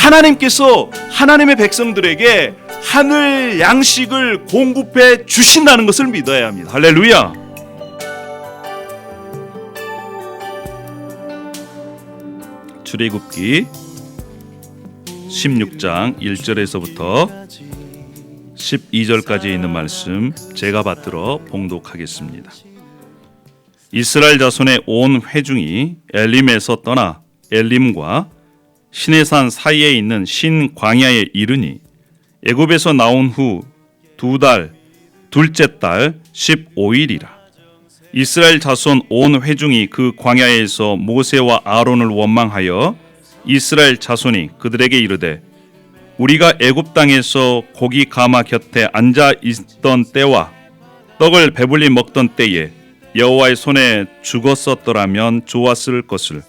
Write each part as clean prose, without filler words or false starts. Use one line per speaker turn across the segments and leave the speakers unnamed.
하나님께서 하나님의 백성들에게 하늘 양식을 공급해 주신다는 것을 믿어야 합니다. 할렐루야. 출애굽기 16장 1절에서부터 12절까지 있는 말씀 제가 받들어 봉독하겠습니다. 이스라엘 자손의 온 회중이 엘림에서 떠나 엘림과 시내산 사이에 있는 신 광야에 이르니 애굽에서 나온 후 2달 둘째 달 15일이라. 이스라엘 자손 온 회중이 그 광야에서 모세와 아론을 원망하여 이스라엘 자손이 그들에게 이르되 우리가 애굽 땅에서 고기 가마 곁에 앉아 있던 때와 떡을 배불리 먹던 때에 여호와의 손에 죽었었더라면 좋았을 것을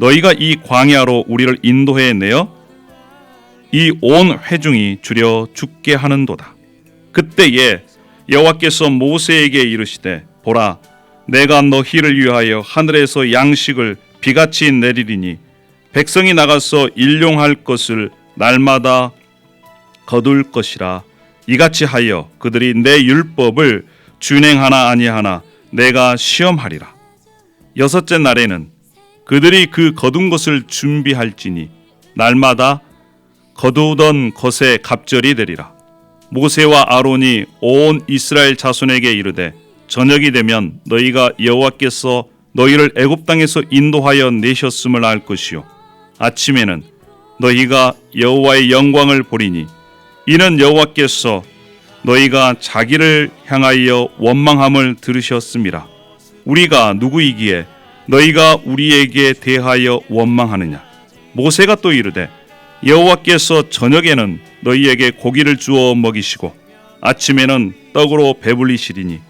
너희가 이 광야로 우리를 인도해 내어 이 온 회중이 주려 죽게 하는도다. 그때에 여호와께서 모세에게 이르시되 보라, 내가 너희를 위하여 하늘에서 양식을 비같이 내리리니 백성이 나가서 일용할 것을 날마다 거둘 것이라. 이같이 하여 그들이 내 율법을 준행하나 아니하나 내가 시험하리라. 여섯째 날에는 그들이 그 거둔 것을 준비할지니 날마다 거두던 것에 갑절이 되리라. 모세와 아론이 온 이스라엘 자손에게 이르되 저녁이 되면 너희가 여호와께서 너희를 애굽 땅에서 인도하여 내셨음을 알 것이요 아침에는 너희가 여호와의 영광을 보리니 이는 여호와께서 너희가 자기를 향하여 원망함을 들으셨음이라. 우리가 누구이기에 너희가 우리에게 대하여 원망하느냐. 모세가 또 이르되 여호와께서 저녁에는 너희에게 고기를 주어 먹이시고 아침에는 떡으로 배불리시리니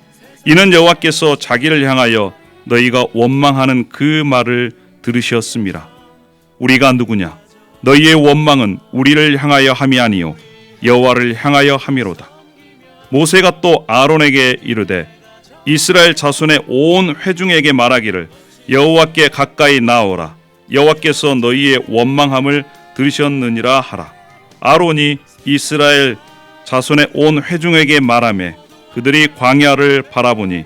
이는 여호와께서 자기를 향하여 너희가 원망하는 그 말을 들으셨음이라. 우리가 누구냐. 너희의 원망은 우리를 향하여 함이 아니요 여호와를 향하여 함이로다. 모세가 또 아론에게 이르되 이스라엘 자손의 온 회중에게 말하기를 여호와께 가까이 나오라. 여호와께서 너희의 원망함을 들으셨느니라 하라. 아론이 이스라엘 자손의 온 회중에게 말하매 그들이 광야를 바라보니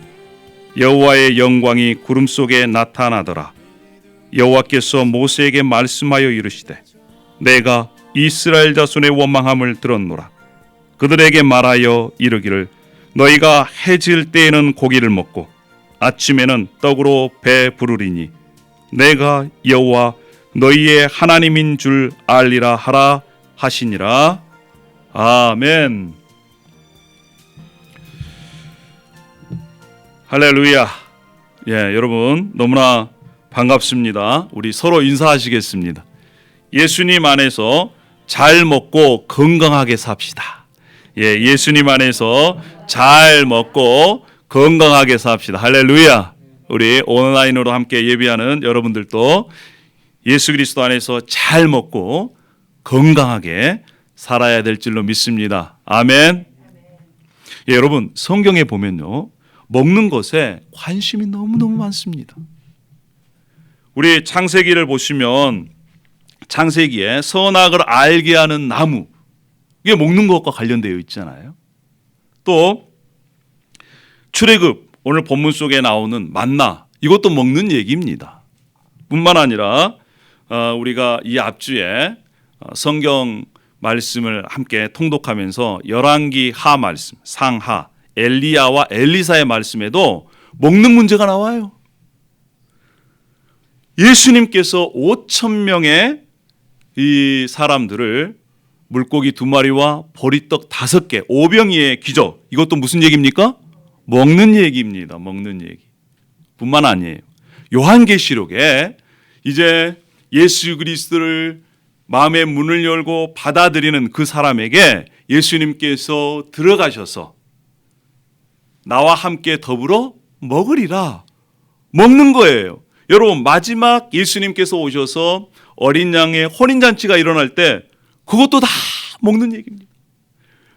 여호와의 영광이 구름 속에 나타나더라. 여호와께서 모세에게 말씀하여 이르시되 내가 이스라엘 자손의 원망함을 들었노라. 그들에게 말하여 이르기를 너희가 해 질 때에는 고기를 먹고 아침에는 떡으로 배 부르리니 내가 여호와 너희의 하나님인 줄 알리라 하라 하시니라. 아멘. 할렐루야. 예, 여러분 너무나 반갑습니다. 우리 서로 인사하시겠습니다. 예수님 안에서 잘 먹고 건강하게 삽시다. 예, 예수님 안에서 잘 먹고 건강하게 삽시다. 할렐루야. 우리 온라인으로 함께 예배하는 여러분들도 예수 그리스도 안에서 잘 먹고 건강하게 살아야 될 줄로 믿습니다. 아멘. 예, 여러분 성경에 보면요 먹는 것에 관심이 너무너무 많습니다. 우리 창세기를 보시면 창세기에 선악을 알게 하는 나무, 이게 먹는 것과 관련되어 있잖아요. 또 출애굽, 오늘 본문 속에 나오는 만나, 이것도 먹는 얘기입니다. 뿐만 아니라 우리가 이 앞주에 성경 말씀을 함께 통독하면서 열왕기 하 말씀, 상하, 엘리야와 엘리사의 말씀에도 먹는 문제가 나와요. 예수님께서 5,000명의 이 사람들을 물고기 2마리와 보리떡 5개, 5병이의 기적, 이것도 무슨 얘기입니까? 먹는 얘기입니다. 먹는 얘기. 뿐만 아니에요. 요한계시록에 이제 예수 그리스도를 마음의 문을 열고 받아들이는 그 사람에게 예수님께서 들어가셔서 나와 함께 더불어 먹으리라. 먹는 거예요. 여러분 마지막 예수님께서 오셔서 어린 양의 혼인잔치가 일어날 때 그것도 다 먹는 얘기입니다.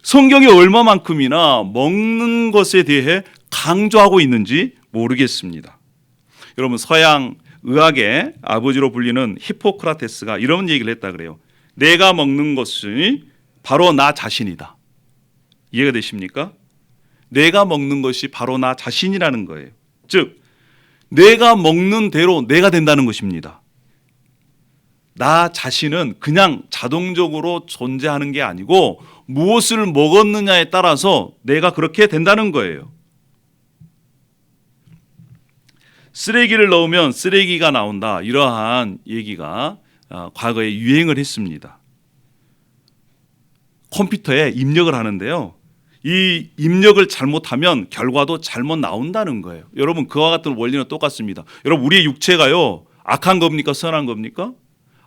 성경이 얼마만큼이나 먹는 것에 대해 강조하고 있는지 모르겠습니다. 여러분 서양 의학의 아버지로 불리는 히포크라테스가 이런 얘기를 했다 그래요. 내가 먹는 것이 바로 나 자신이다. 이해가 되십니까? 내가 먹는 것이 바로 나 자신이라는 거예요. 즉 내가 먹는 대로 내가 된다는 것입니다. 나 자신은 그냥 자동적으로 존재하는 게 아니고 무엇을 먹었느냐에 따라서 내가 그렇게 된다는 거예요. 쓰레기를 넣으면 쓰레기가 나온다. 이러한 얘기가 과거에 유행을 했습니다. 컴퓨터에 입력을 하는데요. 이 입력을 잘못하면 결과도 잘못 나온다는 거예요. 여러분 그와 같은 원리는 똑같습니다. 여러분 우리의 육체가요. 악한 겁니까? 선한 겁니까?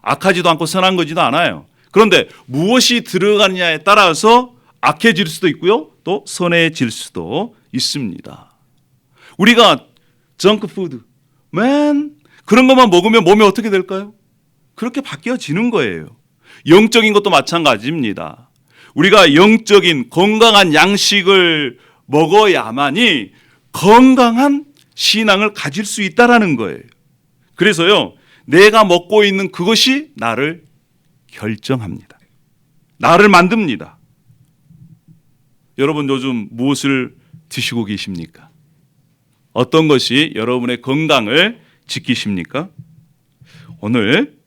악하지도 않고 선한 거지도 않아요. 그런데 무엇이 들어가느냐에 따라서 악해질 수도 있고요. 또 선해질 수도 있습니다. 우리가 정크푸드, 그런 것만 먹으면 몸이 어떻게 될까요? 그렇게 바뀌어지는 거예요. 영적인 것도 마찬가지입니다. 우리가 영적인 건강한 양식을 먹어야만이 건강한 신앙을 가질 수 있다라는 거예요. 그래서요, 내가 먹고 있는 그것이 나를 결정합니다. 나를 만듭니다. 여러분 요즘 무엇을 드시고 계십니까? 어떤 것이 여러분의 건강을 지키십니까? 오늘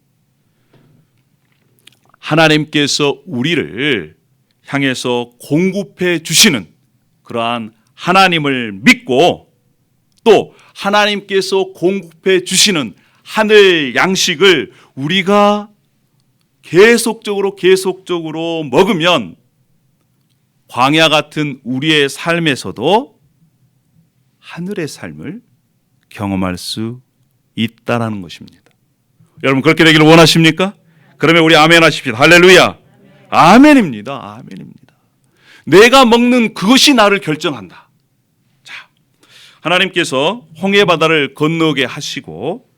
하나님께서 우리를 향해서 공급해 주시는 그러한 하나님을 믿고 또 하나님께서 공급해 주시는 하늘 양식을 우리가 계속적으로 먹으면 광야 같은 우리의 삶에서도 하늘의 삶을 경험할 수 있다라는 것입니다. 여러분 그렇게 되기를 원하십니까? 그러면 우리 아멘 하십시다. 할렐루야. 아멘입니다. 아멘입니다. 내가 먹는 그것이 나를 결정한다. 자, 하나님께서 홍해 바다를 건너게 하시고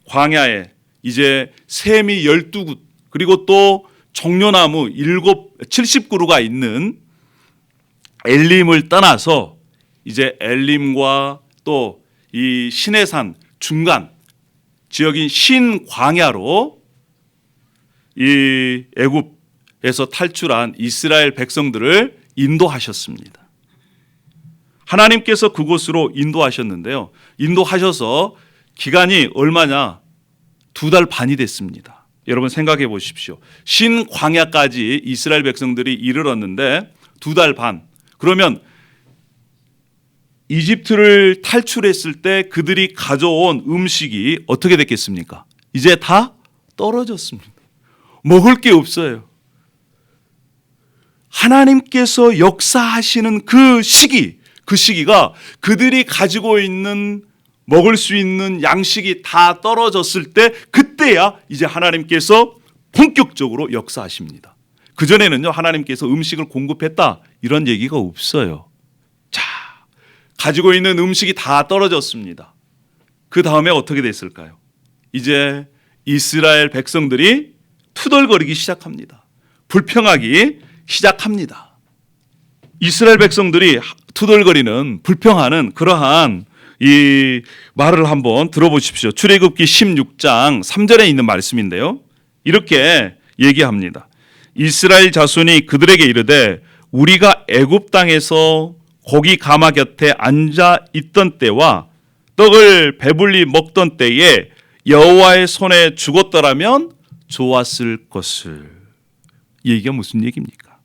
광야에 이제 샘이 12굿 그리고 또 종려나무 70그루가 있는 엘림을 떠나서 이제 엘림과 또 이 시내산 중간 지역인 신광야로 이 애굽에서 탈출한 이스라엘 백성들을 인도하셨습니다. 하나님께서 그곳으로 인도하셨는데요. 인도하셔서 기간이 얼마냐? 2달 반이 됐습니다. 여러분 생각해 보십시오. 신광야까지 이스라엘 백성들이 이르렀는데 2달 반. 그러면 이집트를 탈출했을 때 그들이 가져온 음식이 어떻게 됐겠습니까? 이제 다 떨어졌습니다. 먹을 게 없어요. 하나님께서 역사하시는 그 시기가 그들이 가지고 있는 먹을 수 있는 양식이 다 떨어졌을 때 그때야 이제 하나님께서 본격적으로 역사하십니다. 그전에는요 하나님께서 음식을 공급했다 이런 얘기가 없어요. 자, 가지고 있는 음식이 다 떨어졌습니다. 그 다음에 어떻게 됐을까요? 이제 이스라엘 백성들이 투덜거리기 시작합니다. 불평하기 시작합니다. 이스라엘 백성들이 투덜거리는 불평하는 그러한 이 말을 한번 들어보십시오. 출애굽기 16장 3절에 있는 말씀인데요. 이렇게 얘기합니다. 이스라엘 자손이 그들에게 이르되 우리가 애굽 땅에서 고기 가마 곁에 앉아 있던 때와 떡을 배불리 먹던 때에 여호와의 손에 죽었더라면 좋았을 것을. 이 얘기가 무슨 얘기입니까?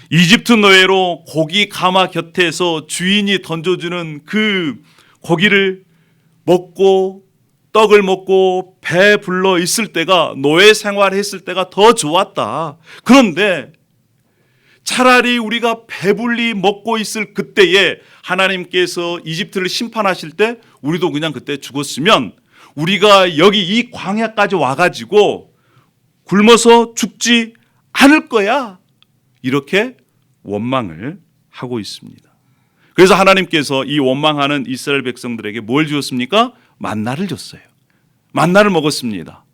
이집트 노예로 고기 가마 곁에서 주인이 던져주는 그 고기를 먹고 떡을 먹고 배 불러 있을 때가 노예 생활했을 때가 더 좋았다. 그런데 차라리 우리가 배불리 먹고 있을 그때에 하나님께서 이집트를 심판하실 때 우리도 그냥 그때 죽었으면 우리가 여기 이 광야까지 와가지고 굶어서 죽지 않을 거야. 이렇게 원망을 하고 있습니다. 그래서 하나님께서 이 원망하는 이스라엘 백성들에게 뭘 주었습니까? 만나를 줬어요. 만나를 먹었습니다.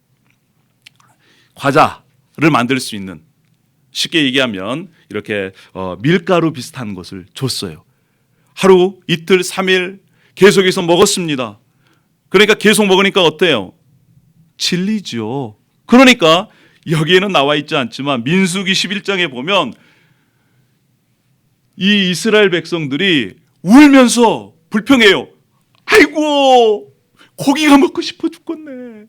과자를 만들 수 있는, 쉽게 얘기하면 이렇게 밀가루 비슷한 것을 줬어요. 하루, 이틀, 3일 계속해서 먹었습니다. 그러니까 계속 먹으니까 어때요? 질리죠. 그러니까 여기에는 나와 있지 않지만 민수기 11장에 보면 이 이스라엘 백성들이 울면서 불평해요. 아이고, 고기가 먹고 싶어 죽겠네.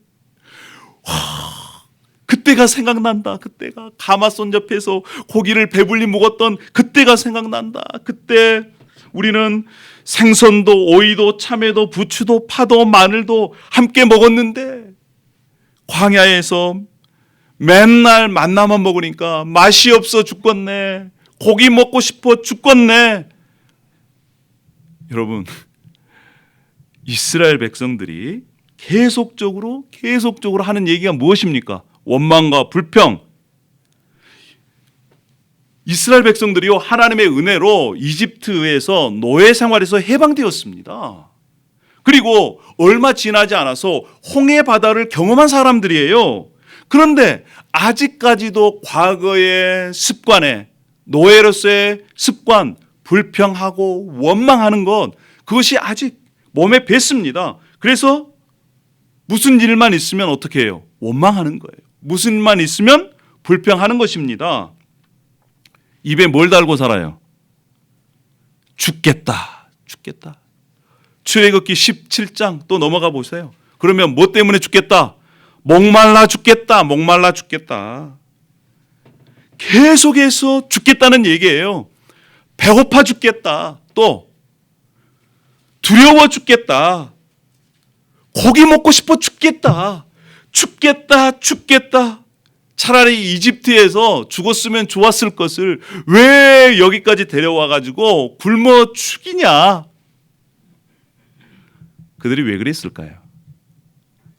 그때가 생각난다. 그때가 가마손 옆에서 고기를 배불리 먹었던 그때가 생각난다. 그때 우리는 생선도 오이도 참외도 부추도 파도 마늘도 함께 먹었는데 광야에서 맨날 만나만 먹으니까 맛이 없어 죽겠네. 고기 먹고 싶어 죽겠네. 여러분, 이스라엘 백성들이 계속적으로 하는 얘기가 무엇입니까? 원망과 불평. 이스라엘 백성들이요, 하나님의 은혜로 이집트에서 노예 생활에서 해방되었습니다. 그리고 얼마 지나지 않아서 홍해 바다를 경험한 사람들이에요. 그런데 아직까지도 과거의 습관에, 노예로서의 습관, 불평하고 원망하는 것, 그것이 아직 몸에 뱄습니다. 그래서 무슨 일만 있으면 어떻게 해요? 원망하는 거예요. 무슨 일만 있으면 불평하는 것입니다. 입에 뭘 달고 살아요? 죽겠다. 출애굽기 17장 또 넘어가 보세요. 그러면 뭐 때문에 죽겠다? 목말라 죽겠다. 계속해서 죽겠다는 얘기예요. 배고파 죽겠다. 또 두려워 죽겠다. 고기 먹고 싶어 죽겠다. 차라리 이집트에서 죽었으면 좋았을 것을 왜 여기까지 데려와 가지고 굶어 죽이냐. 그들이 왜 그랬을까요?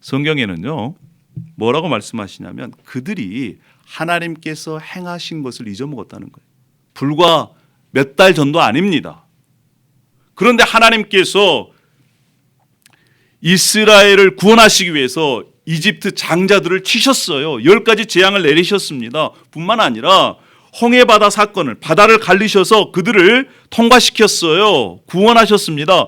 성경에는요, 뭐라고 말씀하시냐면 그들이 하나님께서 행하신 것을 잊어먹었다는 거예요. 불과 몇 달 전도 아닙니다. 그런데 하나님께서 이스라엘을 구원하시기 위해서 이집트 장자들을 치셨어요. 10가지 재앙을 내리셨습니다. 뿐만 아니라 홍해바다 사건을, 바다를 갈리셔서 그들을 통과시켰어요. 구원하셨습니다.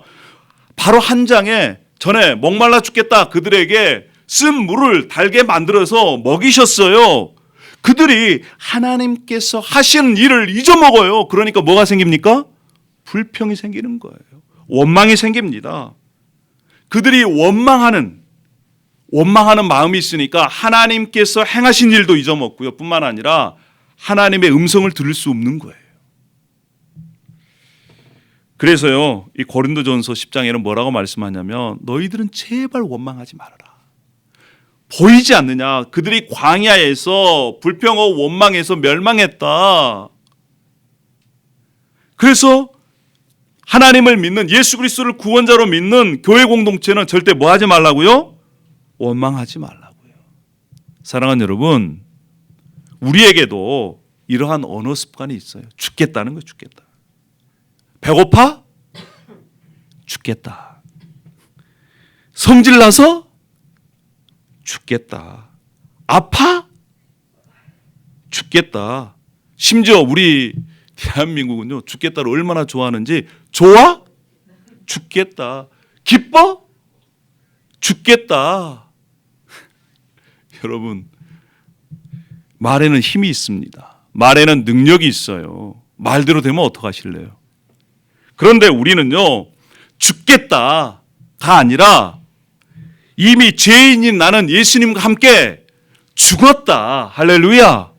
바로 한 장에 전에 목말라 죽겠다 그들에게 쓴 물을 달게 만들어서 먹이셨어요. 그들이 하나님께서 하시는 일을 잊어먹어요. 그러니까 뭐가 생깁니까? 불평이 생기는 거예요. 원망이 생깁니다. 그들이 원망하는 마음이 있으니까 하나님께서 행하신 일도 잊어먹고요. 뿐만 아니라 하나님의 음성을 들을 수 없는 거예요. 그래서요, 이 고린도전서 10장에는 뭐라고 말씀하냐면 너희들은 제발 원망하지 말아라. 보이지 않느냐? 그들이 광야에서 불평하고 원망해서 멸망했다. 그래서 하나님을 믿는, 예수 그리스도를 구원자로 믿는 교회 공동체는 절대 뭐 하지 말라고요? 원망하지 말라고요. 사랑하는 여러분, 우리에게도 이러한 언어 습관이 있어요. 죽겠다는 거예요. 죽겠다. 배고파? 죽겠다. 성질나서? 죽겠다. 아파? 죽겠다. 심지어 우리 대한민국은요, 죽겠다를 얼마나 좋아하는지. 좋아? 죽겠다. 기뻐? 죽겠다. 여러분, 말에는 힘이 있습니다. 말에는 능력이 있어요. 말대로 되면 어떡하실래요? 그런데 우리는요, 죽겠다가 아니라 이미 죄인인 나는 예수님과 함께 죽었다. 할렐루야.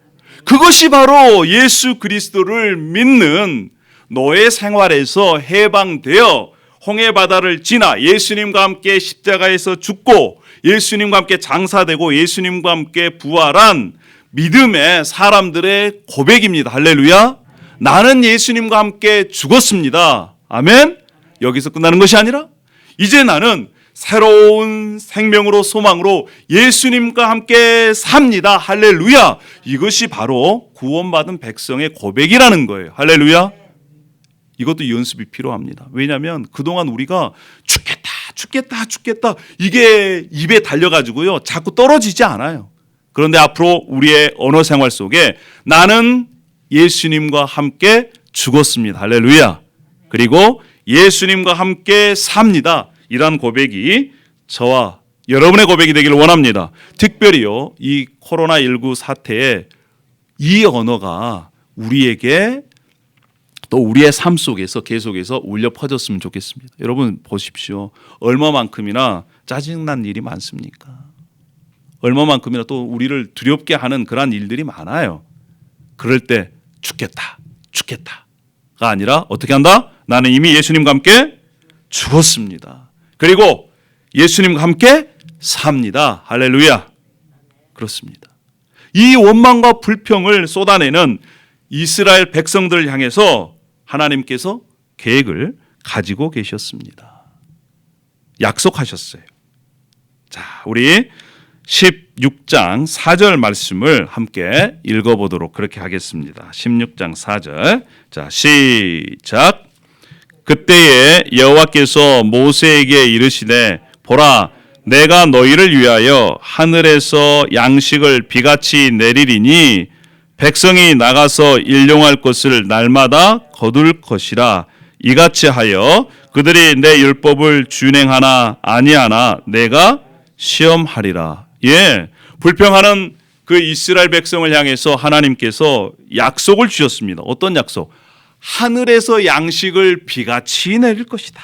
그것이 바로 예수 그리스도를 믿는 노예 생활에서 해방되어 홍해바다를 지나 예수님과 함께 십자가에서 죽고 예수님과 함께 장사되고 예수님과 함께 부활한 믿음의 사람들의 고백입니다. 할렐루야. 나는 예수님과 함께 죽었습니다. 아멘. 여기서 끝나는 것이 아니라 이제 나는 새로운 생명으로, 소망으로 예수님과 함께 삽니다. 할렐루야. 이것이 바로 구원받은 백성의 고백이라는 거예요. 할렐루야. 이것도 연습이 필요합니다. 왜냐하면 그동안 우리가 죽겠다 이게 입에 달려가지고요, 자꾸 떨어지지 않아요. 그런데 앞으로 우리의 언어 생활 속에 나는 예수님과 함께 죽었습니다. 할렐루야. 그리고 예수님과 함께 삽니다. 이러한 고백이 저와 여러분의 고백이 되기를 원합니다. 특별히요, 이 코로나19 사태에 이 언어가 우리에게 또 우리의 삶 속에서 계속해서 울려 퍼졌으면 좋겠습니다. 여러분 보십시오. 얼마만큼이나 짜증난 일이 많습니까? 얼마만큼이나 또 우리를 두렵게 하는 그러한 일들이 많아요. 그럴 때 죽겠다가 아니라 어떻게 한다? 나는 이미 예수님과 함께 죽었습니다. 그리고 예수님과 함께 삽니다. 할렐루야. 그렇습니다. 이 원망과 불평을 쏟아내는 이스라엘 백성들을 향해서 하나님께서 계획을 가지고 계셨습니다. 약속하셨어요. 자, 우리 16장 4절 말씀을 함께 읽어보도록 그렇게 하겠습니다. 16장 4절. 자, 시작. 그때에 여호와께서 모세에게 이르시되 보라, 내가 너희를 위하여 하늘에서 양식을 비같이 내리리니 백성이 나가서 일용할 것을 날마다 거둘 것이라. 이같이 하여 그들이 내 율법을 준행하나 아니하나 내가 시험하리라. 예, 불평하는 그 이스라엘 백성을 향해서 하나님께서 약속을 주셨습니다. 어떤 약속? 하늘에서 양식을 비같이 내릴 것이다.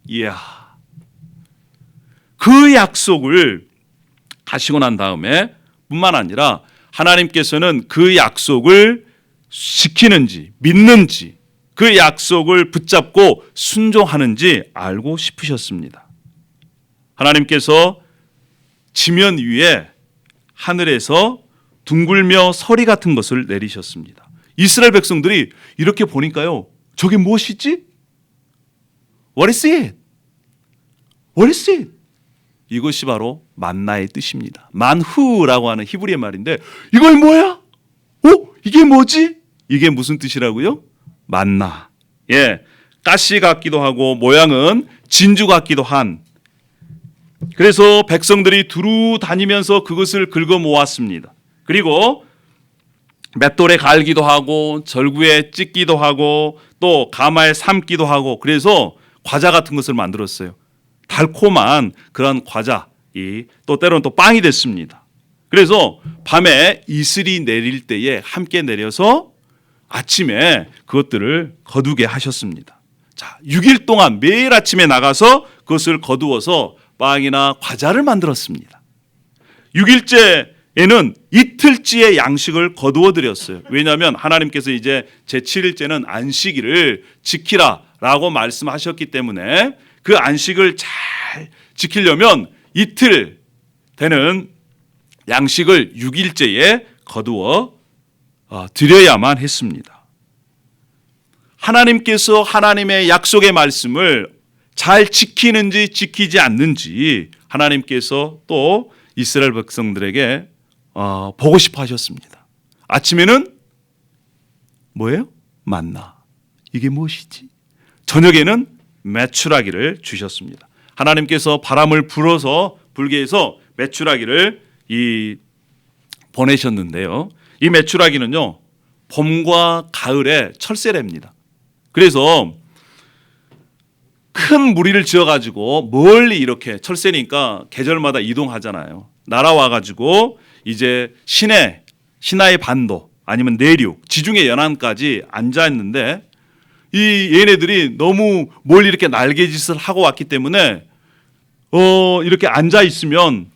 이야, 그 약속을 하시고 난 다음에 뿐만 아니라 하나님께서는 그 약속을 지키는지 믿는지 그 약속을 붙잡고 순종하는지 알고 싶으셨습니다. 하나님께서 지면 위에 하늘에서 둥글며 서리 같은 것을 내리셨습니다. 이스라엘 백성들이 이렇게 보니까요, 저게 무엇이지? What is it? What is it? 이것이 바로 만나의 뜻입니다. 만후라고 하는 히브리의 말인데 이걸 뭐야? 이게 뭐지? 이게 무슨 뜻이라고요? 만나. 예, 가시 같기도 하고 모양은 진주 같기도 한. 그래서 백성들이 두루 다니면서 그것을 긁어 모았습니다. 그리고 맷돌에 갈기도 하고 절구에 찢기도 하고 또 가마에 삶기도 하고 그래서 과자 같은 것을 만들었어요. 달콤한 그런 과자, 또 때로는 또 빵이 됐습니다. 그래서 밤에 이슬이 내릴 때에 함께 내려서 아침에 그것들을 거두게 하셨습니다. 자, 6일 동안 매일 아침에 나가서 그것을 거두어서 빵이나 과자를 만들었습니다. 6일째에는 이틀째의 양식을 거두어 드렸어요. 왜냐하면 하나님께서 이제 제7일째는 안식일을 지키라라고 말씀하셨기 때문에 그 안식을 잘 지키려면 이틀 되는 양식을 6일째에 거두어 드려야만 했습니다. 하나님께서 하나님의 약속의 말씀을 잘 지키는지 지키지 않는지 하나님께서 또 이스라엘 백성들에게 보고 싶어 하셨습니다. 아침에는 뭐예요? 만나. 이게 무엇이지? 저녁에는 메추라기를 주셨습니다. 하나님께서 바람을 불게 해서 메추라기를 보내셨는데요. 이 메추라기는요, 봄과 가을에 철새랍니다. 그래서 큰 무리를 지어가지고 멀리 이렇게 철새니까 계절마다 이동하잖아요. 날아와가지고 이제 시나의 반도 아니면 내륙, 지중해 연안까지 앉아 있는데 이 얘네들이 너무 멀리 이렇게 날개짓을 하고 왔기 때문에 이렇게 앉아 있으면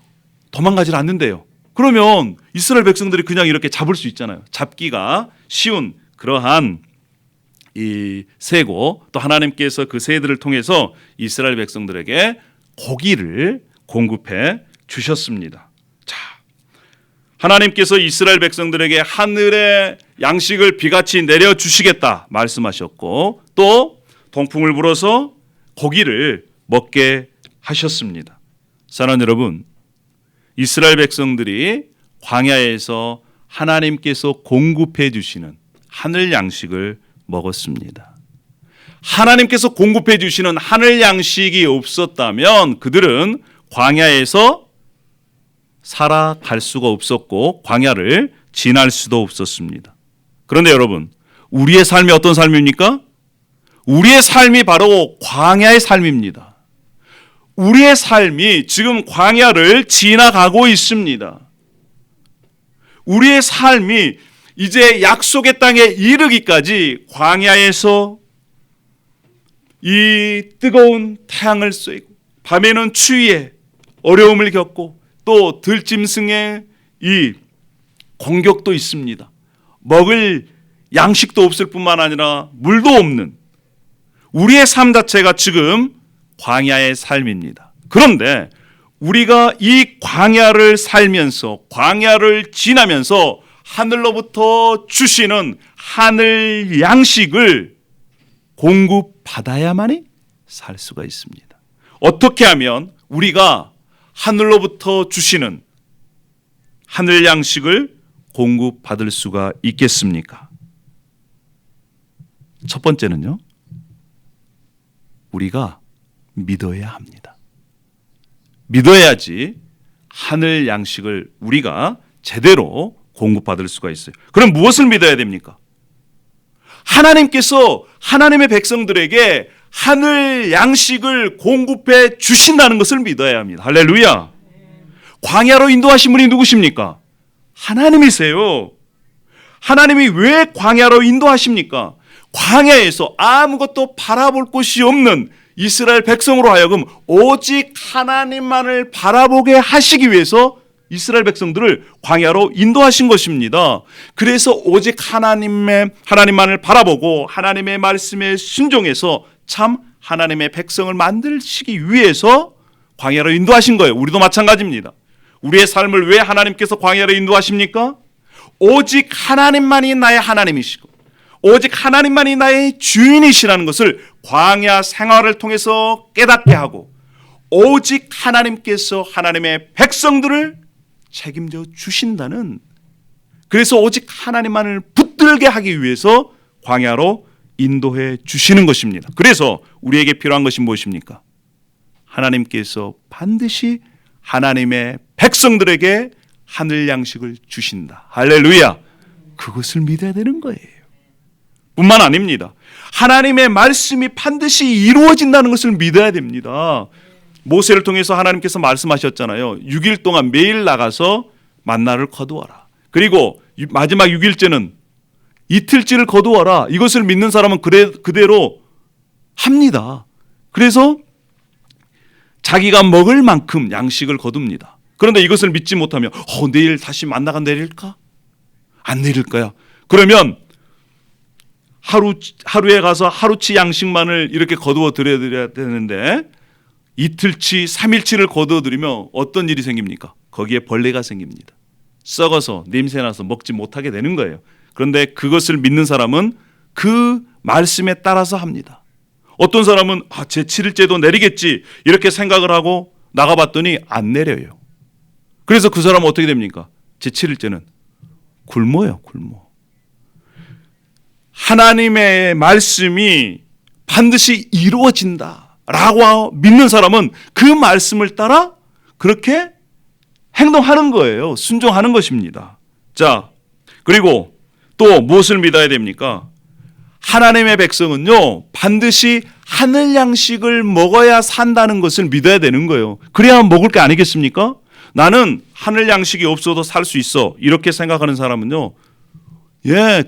도망가질 않는데요. 그러면 이스라엘 백성들이 그냥 이렇게 잡을 수 있잖아요. 잡기가 쉬운 그러한 이 새고 또 하나님께서 그 새들을 통해서 이스라엘 백성들에게 고기를 공급해 주셨습니다. 자, 하나님께서 이스라엘 백성들에게 하늘의 양식을 비같이 내려 주시겠다 말씀하셨고 또 동풍을 불어서 고기를 먹게 하셨습니다. 사랑하는 여러분, 이스라엘 백성들이 광야에서 하나님께서 공급해 주시는 하늘 양식을 먹었습니다. 하나님께서 공급해 주시는 하늘 양식이 없었다면 그들은 광야에서 살아갈 수가 없었고 광야를 지날 수도 없었습니다. 그런데 여러분, 우리의 삶이 어떤 삶입니까? 우리의 삶이 바로 광야의 삶입니다. 우리의 삶이 지금 광야를 지나가고 있습니다. 우리의 삶이 이제 약속의 땅에 이르기까지 광야에서 이 뜨거운 태양을 쐬고 밤에는 추위에 어려움을 겪고 또 들짐승의 이 공격도 있습니다. 먹을 양식도 없을 뿐만 아니라 물도 없는 우리의 삶 자체가 지금 광야의 삶입니다. 그런데 우리가 이 광야를 살면서 광야를 지나면서 하늘로부터 주시는 하늘 양식을 공급받아야만이 살 수가 있습니다. 어떻게 하면 우리가 하늘로부터 주시는 하늘 양식을 공급받을 수가 있겠습니까? 첫 번째는요, 우리가 믿어야 합니다. 믿어야지 하늘 양식을 우리가 제대로 공급받을 수가 있어요. 그럼 무엇을 믿어야 됩니까? 하나님께서 하나님의 백성들에게 하늘 양식을 공급해 주신다는 것을 믿어야 합니다. 할렐루야. 광야로 인도하신 분이 누구십니까? 하나님이세요. 하나님이 왜 광야로 인도하십니까? 광야에서 아무것도 바라볼 곳이 없는 이스라엘 백성으로 하여금 오직 하나님만을 바라보게 하시기 위해서 이스라엘 백성들을 광야로 인도하신 것입니다. 그래서 오직 하나님만을 바라보고 하나님의 말씀에 순종해서 참 하나님의 백성을 만드시기 위해서 광야로 인도하신 거예요. 우리도 마찬가지입니다. 우리의 삶을 왜 하나님께서 광야로 인도하십니까? 오직 하나님만이 나의 하나님이시고 오직 하나님만이 나의 주인이시라는 것을 광야 생활을 통해서 깨닫게 하고 오직 하나님께서 하나님의 백성들을 책임져 주신다는, 그래서 오직 하나님만을 붙들게 하기 위해서 광야로 인도해 주시는 것입니다. 그래서 우리에게 필요한 것이 무엇입니까? 하나님께서 반드시 하나님의 백성들에게 하늘 양식을 주신다. 할렐루야. 그것을 믿어야 되는 거예요. 뿐만 아닙니다. 하나님의 말씀이 반드시 이루어진다는 것을 믿어야 됩니다. 모세를 통해서 하나님께서 말씀하셨잖아요. 6일 동안 매일 나가서 만나를 거두어라. 그리고 마지막 6일째는 이틀째를 거두어라. 이것을 믿는 사람은 그대로 합니다. 그래서 자기가 먹을 만큼 양식을 거둡니다. 그런데 이것을 믿지 못하면 내일 다시 만나가 내릴까? 안 내릴까요? 그러면 하루에 가서 하루치 양식만을 이렇게 거두어 드려야 되는데 이틀치, 3일치를 거두어 드리면 어떤 일이 생깁니까? 거기에 벌레가 생깁니다. 썩어서 냄새나서 먹지 못하게 되는 거예요. 그런데 그것을 믿는 사람은 그 말씀에 따라서 합니다. 어떤 사람은 제 7일째도 내리겠지 이렇게 생각을 하고 나가봤더니 안 내려요. 그래서 그 사람은 어떻게 됩니까? 제 7일째는 굶어요. 하나님의 말씀이 반드시 이루어진다라고 믿는 사람은 그 말씀을 따라 그렇게 행동하는 거예요. 순종하는 것입니다. 자, 그리고 또 무엇을 믿어야 됩니까? 하나님의 백성은요, 반드시 하늘 양식을 먹어야 산다는 것을 믿어야 되는 거예요. 그래야 먹을 게 아니겠습니까? 나는 하늘 양식이 없어도 살 수 있어. 이렇게 생각하는 사람은요,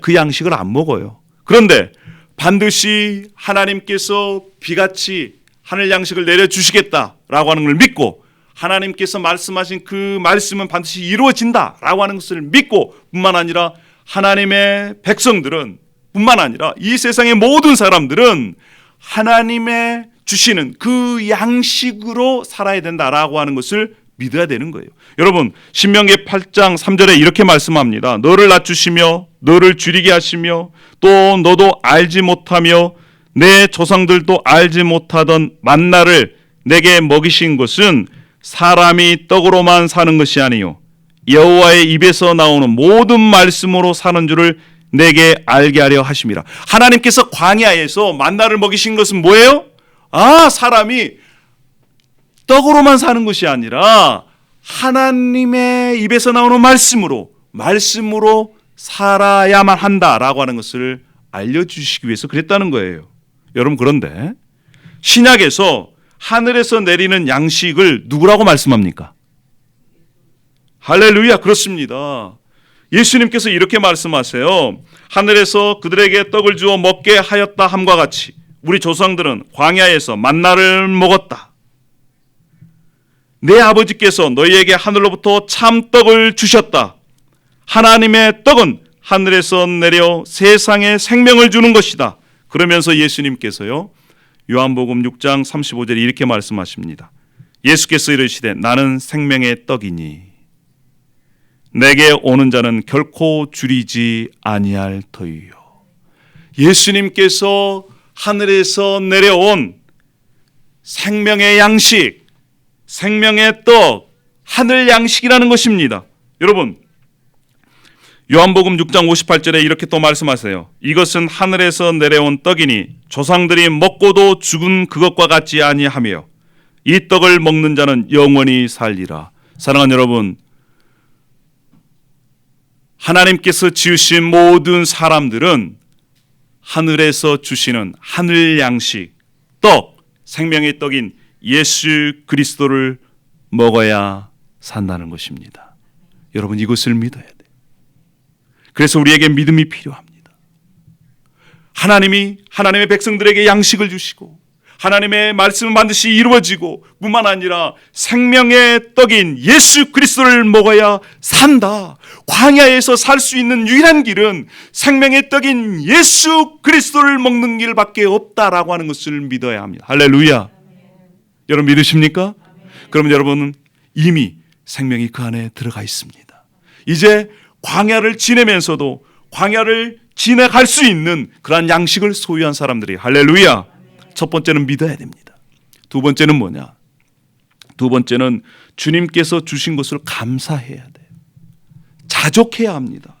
그 양식을 안 먹어요. 그런데 반드시 하나님께서 비같이 하늘 양식을 내려주시겠다라고 하는 걸 믿고 하나님께서 말씀하신 그 말씀은 반드시 이루어진다라고 하는 것을 믿고 뿐만 아니라 하나님의 백성들은 뿐만 아니라 이 세상의 모든 사람들은 하나님의 주시는 그 양식으로 살아야 된다라고 하는 것을 믿어야 되는 거예요. 여러분, 신명기 8장 3절에 이렇게 말씀합니다. 너를 낮추시며 너를 줄이게 하시며 또 너도 알지 못하며 내 조상들도 알지 못하던 만나를 내게 먹이신 것은 사람이 떡으로만 사는 것이 아니요 여호와의 입에서 나오는 모든 말씀으로 사는 줄을 내게 알게 하려 하심이라. 하나님께서 광야에서 만나를 먹이신 것은 뭐예요? 사람이 떡으로만 사는 것이 아니라 하나님의 입에서 나오는 말씀으로 살아야만 한다라고 하는 것을 알려주시기 위해서 그랬다는 거예요. 여러분, 그런데 신약에서 하늘에서 내리는 양식을 누구라고 말씀합니까? 할렐루야, 그렇습니다. 예수님께서 이렇게 말씀하세요. 하늘에서 그들에게 떡을 주어 먹게 하였다 함과 같이 우리 조상들은 광야에서 만나를 먹었다. 내 아버지께서 너희에게 하늘로부터 참떡을 주셨다. 하나님의 떡은 하늘에서 내려 세상에 생명을 주는 것이다. 그러면서 예수님께서요, 요한복음 6장 35절에 이렇게 말씀하십니다. 예수께서 이르시되 나는 생명의 떡이니 내게 오는 자는 결코 줄이지 아니할 터이요. 예수님께서 하늘에서 내려온 생명의 양식, 생명의 떡, 하늘 양식이라는 것입니다. 여러분, 요한복음 6장 58절에 이렇게 또 말씀하세요. 이것은 하늘에서 내려온 떡이니 조상들이 먹고도 죽은 그것과 같지 아니하며 이 떡을 먹는 자는 영원히 살리라. 사랑하는 여러분, 하나님께서 지으신 모든 사람들은 하늘에서 주시는 하늘 양식, 떡, 생명의 떡인 예수 그리스도를 먹어야 산다는 것입니다. 여러분, 이것을 믿어야 돼요. 그래서 우리에게 믿음이 필요합니다. 하나님이 하나님의 백성들에게 양식을 주시고 하나님의 말씀은 반드시 이루어지고 뿐만 아니라 생명의 떡인 예수 그리스도를 먹어야 산다. 광야에서 살 수 있는 유일한 길은 생명의 떡인 예수 그리스도를 먹는 길밖에 없다라고 하는 것을 믿어야 합니다. 할렐루야. 여러분 믿으십니까? 그러면 여러분은 이미 생명이 그 안에 들어가 있습니다. 이제 광야를 지내면서도 광야를 지나갈 수 있는 그러한 양식을 소유한 사람들이, 할렐루야. 첫 번째는 믿어야 됩니다. 두 번째는 뭐냐? 두 번째는 주님께서 주신 것을 감사해야 돼요. 자족해야 합니다.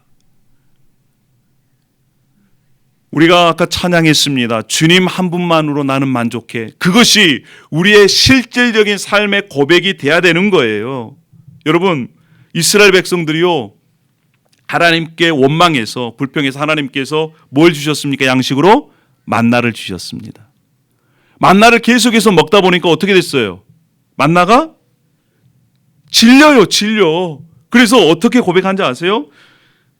우리가 아까 찬양했습니다. 주님 한 분만으로 나는 만족해. 그것이 우리의 실질적인 삶의 고백이 돼야 되는 거예요. 여러분, 이스라엘 백성들이요, 하나님께 원망해서 불평해서 하나님께서 뭘 주셨습니까? 양식으로 만나를 주셨습니다. 만나를 계속해서 먹다 보니까 어떻게 됐어요? 만나가 질려요, 질려. 그래서 어떻게 고백한지 아세요?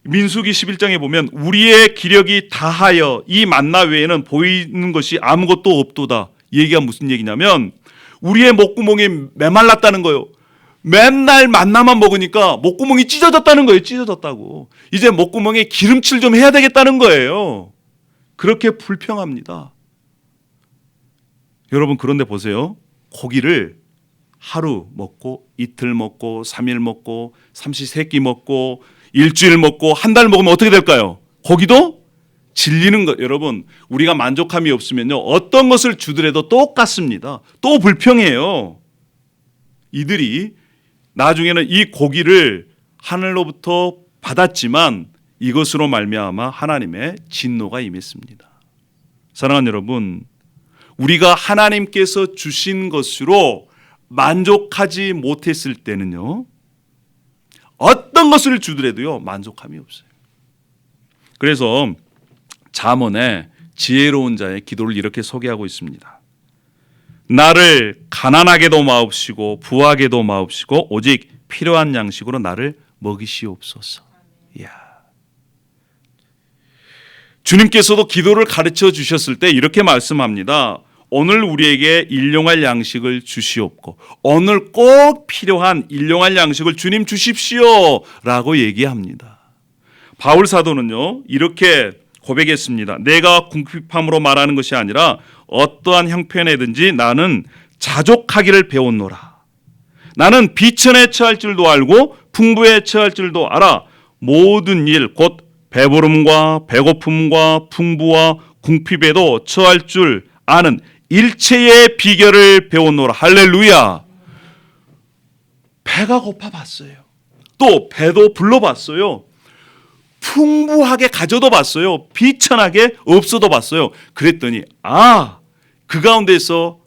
민수기 11장에 보면 우리의 기력이 다하여 이 만나 외에는 보이는 것이 아무것도 없도다. 얘기가 무슨 얘기냐면 우리의 목구멍이 메말랐다는 거예요. 맨날 만나만 먹으니까 목구멍이 찢어졌다는 거예요. 찢어졌다고. 이제 목구멍에 기름칠 좀 해야 되겠다는 거예요. 그렇게 불평합니다. 여러분, 그런데 보세요. 고기를 하루 먹고 이틀 먹고 3일 먹고 삼시세끼 먹고 일주일 먹고 한 달 먹으면 어떻게 될까요? 고기도 질리는 것. 여러분, 우리가 만족함이 없으면요, 어떤 것을 주더라도 똑같습니다. 또 불평해요. 이들이 나중에는 이 고기를 하늘로부터 받았지만 이것으로 말미암아 하나님의 진노가 임했습니다. 사랑하는 여러분, 우리가 하나님께서 주신 것으로 만족하지 못했을 때는요, 어떤 것을 주더라도요 만족함이 없어요. 그래서 잠언에 지혜로운 자의 기도를 이렇게 소개하고 있습니다. 나를 가난하게도 마옵시고 부하게도 마옵시고 오직 필요한 양식으로 나를 먹이시옵소서. 이야. 주님께서도 기도를 가르쳐 주셨을 때 이렇게 말씀합니다. 오늘 우리에게 일용할 양식을 주시옵고 오늘 꼭 필요한 일용할 양식을 주님 주십시오 라고 얘기합니다. 바울 사도는요 이렇게 고백했습니다. 내가 궁핍함으로 말하는 것이 아니라 어떠한 형편에든지 나는 자족하기를 배웠노라. 나는 비천에 처할 줄도 알고 풍부에 처할 줄도 알아. 모든 일 곧 배부름과 배고픔과 풍부와 궁핍에도 처할 줄 아는 일체의 비결을 배웠노라. 할렐루야. 배가 고파 봤어요. 또 배도 불러봤어요. 풍부하게 가져도 봤어요. 비천하게 없어도 봤어요. 그랬더니 그 가운데서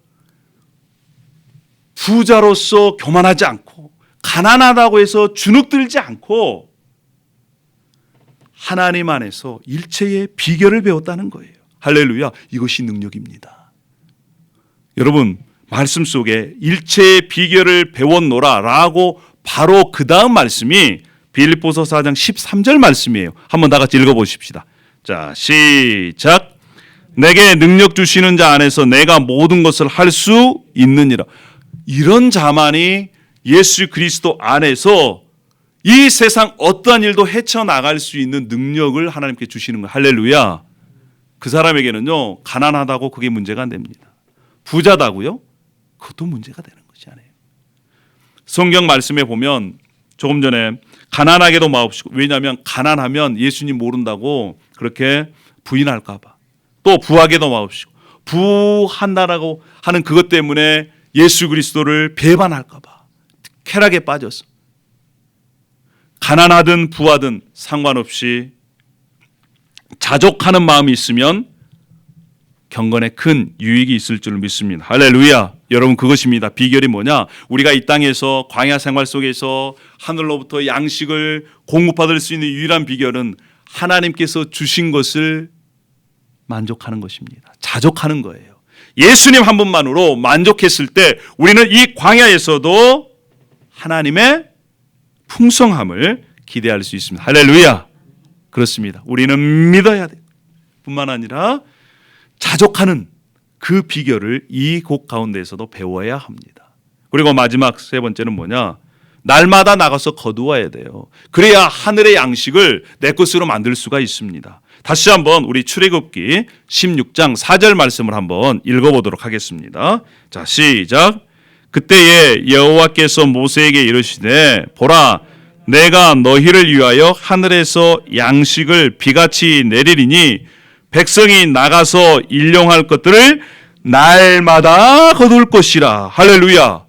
부자로서 교만하지 않고 가난하다고 해서 주눅들지 않고 하나님 안에서 일체의 비결을 배웠다는 거예요. 할렐루야. 이것이 능력입니다. 여러분, 말씀 속에 일체의 비결을 배웠노라라고 바로 그 다음 말씀이 빌립보서 4장 13절 말씀이에요. 한번 다 같이 읽어보십시다. 자, 시작. 내게 능력 주시는 자 안에서 내가 모든 것을 할 수 있느니라. 이런 자만이 예수 그리스도 안에서 이 세상 어떠한 일도 헤쳐나갈 수 있는 능력을 하나님께 주시는 거예요. 할렐루야. 그 사람에게는요, 가난하다고 그게 문제가 안 됩니다. 부자다고요? 그것도 문제가 되는 것이 아니에요. 성경 말씀에 보면 조금 전에 가난하게도 마옵시고, 왜냐하면 가난하면 예수님 모른다고 그렇게 부인할까 봐. 또 부하게도 마옵시고, 부한다라고 하는 그것 때문에 예수 그리스도를 배반할까 봐 쾌락에 빠져서 가난하든 부하든 상관없이 자족하는 마음이 있으면 경건에 큰 유익이 있을 줄 믿습니다. 할렐루야. 여러분, 그것입니다. 비결이 뭐냐? 우리가 이 땅에서 광야 생활 속에서 하늘로부터 양식을 공급받을 수 있는 유일한 비결은 하나님께서 주신 것을 만족하는 것입니다. 자족하는 거예요. 예수님 한 분만으로 만족했을 때 우리는 이 광야에서도 하나님의 풍성함을 기대할 수 있습니다. 할렐루야. 그렇습니다. 우리는 믿어야 돼요. 뿐만 아니라 자족하는 그 비결을 이 곡 가운데에서도 배워야 합니다. 그리고 마지막 세 번째는 뭐냐? 날마다 나가서 거두어야 돼요. 그래야 하늘의 양식을 내 것으로 만들 수가 있습니다. 다시 한번 우리 출애굽기 16장 4절 말씀을 한번 읽어보도록 하겠습니다. 자, 시작. 그때에 여호와께서 모세에게 이르시되 보라, 내가 너희를 위하여 하늘에서 양식을 비같이 내리리니 백성이 나가서 일용할 것들을 날마다 거둘 것이라. 할렐루야.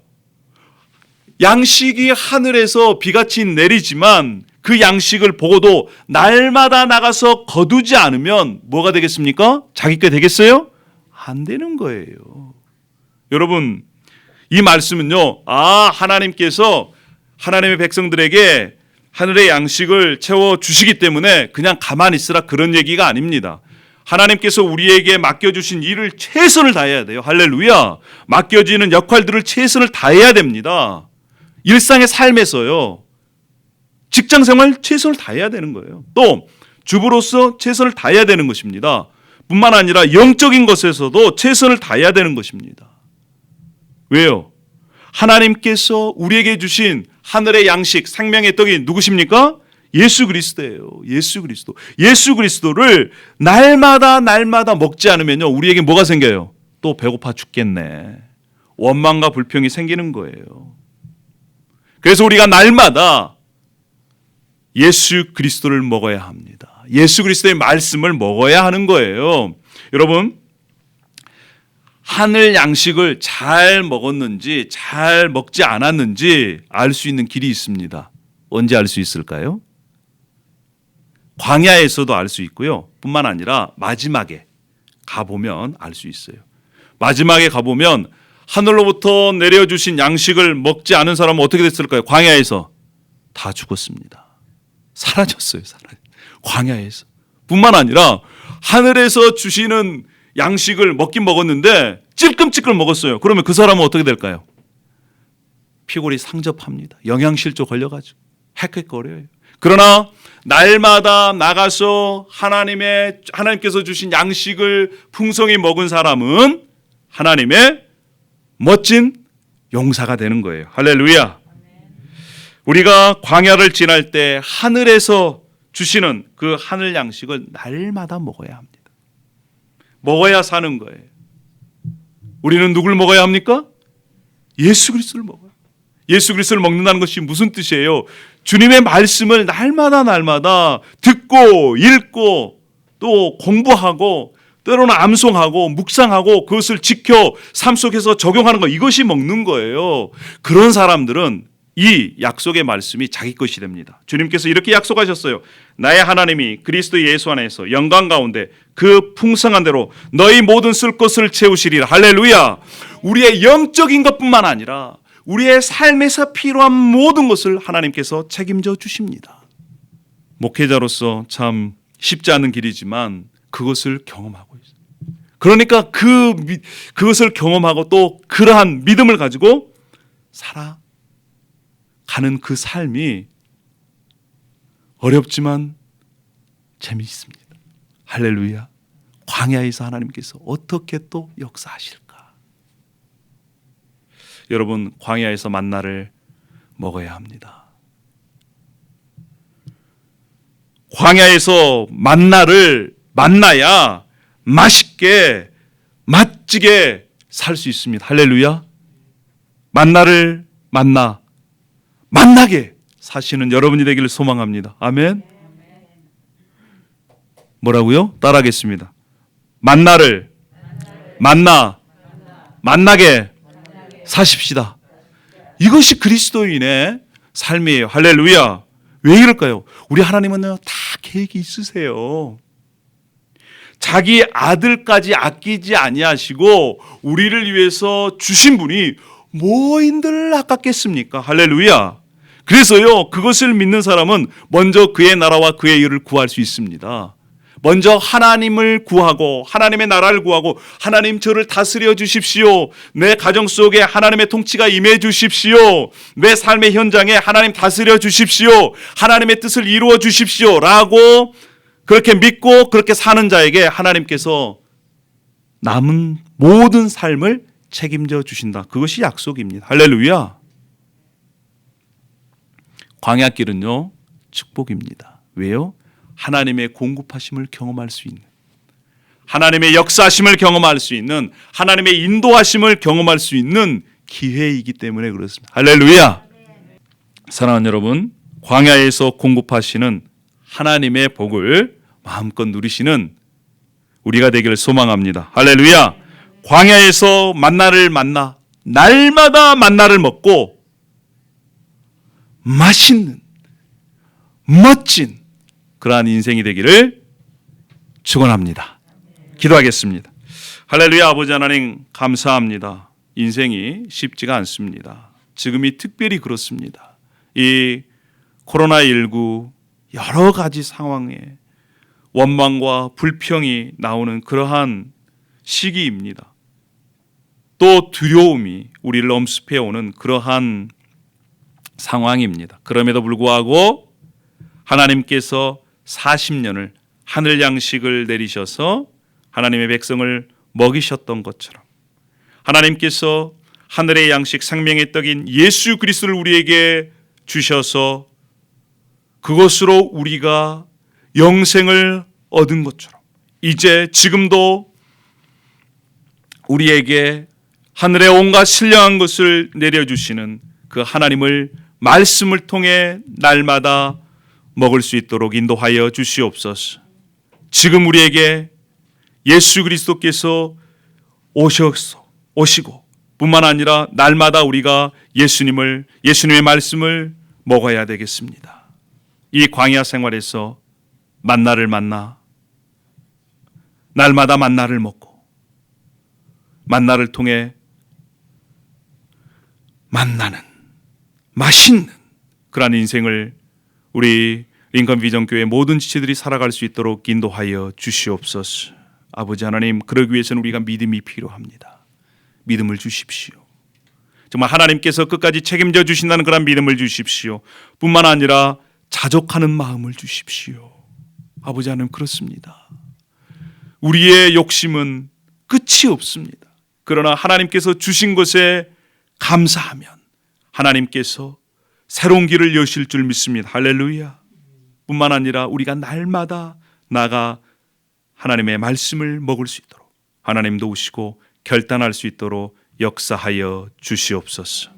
양식이 하늘에서 비같이 내리지만 그 양식을 보고도 날마다 나가서 거두지 않으면 뭐가 되겠습니까? 자기 게 되겠어요? 안 되는 거예요. 여러분, 이 말씀은요, 하나님께서 하나님의 백성들에게 하늘의 양식을 채워 주시기 때문에 그냥 가만히 있으라 그런 얘기가 아닙니다. 하나님께서 우리에게 맡겨주신 일을 최선을 다해야 돼요. 할렐루야. 맡겨지는 역할들을 최선을 다해야 됩니다. 일상의 삶에서요, 직장생활 최선을 다해야 되는 거예요. 또 주부로서 최선을 다해야 되는 것입니다. 뿐만 아니라 영적인 것에서도 최선을 다해야 되는 것입니다. 왜요? 하나님께서 우리에게 주신 하늘의 양식, 생명의 떡이 누구십니까? 예수 그리스도예요. 예수 그리스도. 예수 그리스도를 날마다 먹지 않으면요, 우리에게 뭐가 생겨요? 또 배고파 죽겠네. 원망과 불평이 생기는 거예요. 그래서 우리가 날마다 예수 그리스도를 먹어야 합니다. 예수 그리스도의 말씀을 먹어야 하는 거예요. 여러분, 하늘 양식을 잘 먹었는지 잘 먹지 않았는지 알 수 있는 길이 있습니다. 언제 알 수 있을까요? 광야에서도 알 수 있고요. 뿐만 아니라 마지막에 가보면 알 수 있어요. 마지막에 가보면 하늘로부터 내려주신 양식을 먹지 않은 사람은 어떻게 됐을까요? 광야에서 다 죽었습니다. 사라졌어요. 광야에서. 뿐만 아니라 하늘에서 주시는 양식을 먹긴 먹었는데 찔끔찔끔 먹었어요. 그러면 그 사람은 어떻게 될까요? 피골이 상접합니다. 영양실조 걸려가지고 헥헥거려요. 그러나 날마다 나가서 하나님께서 주신 양식을 풍성히 먹은 사람은 하나님의 멋진 용사가 되는 거예요. 할렐루야. 우리가 광야를 지날 때 하늘에서 주시는 그 하늘 양식을 날마다 먹어야 합니다. 먹어야 사는 거예요. 우리는 누굴 먹어야 합니까? 예수 그리스도를 먹어요. 예수 그리스도를 먹는다는 것이 무슨 뜻이에요? 주님의 말씀을 날마다 듣고 읽고 또 공부하고 때로는 암송하고 묵상하고 그것을 지켜 삶 속에서 적용하는 것, 이것이 먹는 거예요. 그런 사람들은 이 약속의 말씀이 자기 것이 됩니다. 주님께서 이렇게 약속하셨어요. 나의 하나님이 그리스도 예수 안에서 영광 가운데 그 풍성한 대로 너희 모든 쓸 것을 채우시리라. 할렐루야. 우리의 영적인 것뿐만 아니라 우리의 삶에서 필요한 모든 것을 하나님께서 책임져 주십니다. 목회자로서 참 쉽지 않은 길이지만 그것을 경험하고 있어요. 그러니까 그것을 경험하고 또 그러한 믿음을 가지고 살아가는 그 삶이 어렵지만 재미있습니다. 할렐루야. 광야에서 하나님께서 어떻게 또 역사하실까? 여러분, 광야에서 만나를 먹어야 합니다. 광야에서 만나를 만나야 맛있게 맛지게 살 수 있습니다. 할렐루야. 만나를 만나게 사시는 여러분이 되기를 소망합니다. 아멘. 뭐라고요? 따라하겠습니다. 만나를 만나게 사십시다. 이것이 그리스도인의 삶이에요. 할렐루야. 왜 이럴까요? 우리 하나님은요, 다 계획이 있으세요. 자기 아들까지 아끼지 아니하시고 우리를 위해서 주신 분이 뭐인들 아깝겠습니까? 할렐루야. 그래서요, 그것을 믿는 사람은 먼저 그의 나라와 그의 의를 구할 수 있습니다. 먼저 하나님을 구하고 하나님의 나라를 구하고 하나님 저를 다스려 주십시오. 내 가정 속에 하나님의 통치가 임해 주십시오. 내 삶의 현장에 하나님 다스려 주십시오. 하나님의 뜻을 이루어 주십시오. 라고 그렇게 믿고 그렇게 사는 자에게 하나님께서 남은 모든 삶을 책임져 주신다. 그것이 약속입니다. 할렐루야. 광야길은요, 축복입니다. 왜요? 하나님의 공급하심을 경험할 수 있는, 하나님의 역사하심을 경험할 수 있는, 하나님의 인도하심을 경험할 수 있는 기회이기 때문에 그렇습니다. 할렐루야. 사랑하는 여러분, 광야에서 공급하시는 하나님의 복을 마음껏 누리시는 우리가 되기를 소망합니다. 할렐루야. 광야에서 만나를 만나 날마다 만나를 먹고 맛있는 멋진 그러한 인생이 되기를 축원합니다. 기도하겠습니다. 할렐루야. 아버지 하나님 감사합니다. 인생이 쉽지가 않습니다. 지금이 특별히 그렇습니다. 이 코로나19 여러 가지 상황에 원망과 불평이 나오는 그러한 시기입니다. 또 두려움이 우리를 엄습해 오는 그러한 상황입니다. 그럼에도 불구하고 하나님께서 40년을 하늘 양식을 내리셔서 하나님의 백성을 먹이셨던 것처럼 하나님께서 하늘의 양식 생명의 떡인 예수 그리스도를 우리에게 주셔서 그것으로 우리가 영생을 얻은 것처럼 이제 지금도 우리에게 하늘의 온갖 신령한 것을 내려주시는 그 하나님을 말씀을 통해 날마다 먹을 수 있도록 인도하여 주시옵소서. 지금 우리에게 예수 그리스도께서 오시고 뿐만 아니라 날마다 우리가 예수님의 말씀을 먹어야 되겠습니다. 이 광야 생활에서 만나를 만나 날마다 만나를 먹고 만나를 통해 만나는 맛있는 그러한 인생을 우리 링컨 비전교회 모든 지체들이 살아갈 수 있도록 인도하여 주시옵소서. 아버지 하나님, 그러기 위해서는 우리가 믿음이 필요합니다. 믿음을 주십시오. 정말 하나님께서 끝까지 책임져 주신다는 그런 믿음을 주십시오. 뿐만 아니라 자족하는 마음을 주십시오. 아버지 하나님, 그렇습니다. 우리의 욕심은 끝이 없습니다. 그러나 하나님께서 주신 것에 감사하면 하나님께서 새로운 길을 여실 줄 믿습니다. 할렐루야. 뿐만 아니라 우리가 날마다 나가 하나님의 말씀을 먹을 수 있도록 하나님도 오시고 결단할 수 있도록 역사하여 주시옵소서.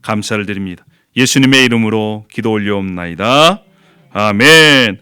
감사를 드립니다. 예수님의 이름으로 기도 올려옵나이다. 아멘.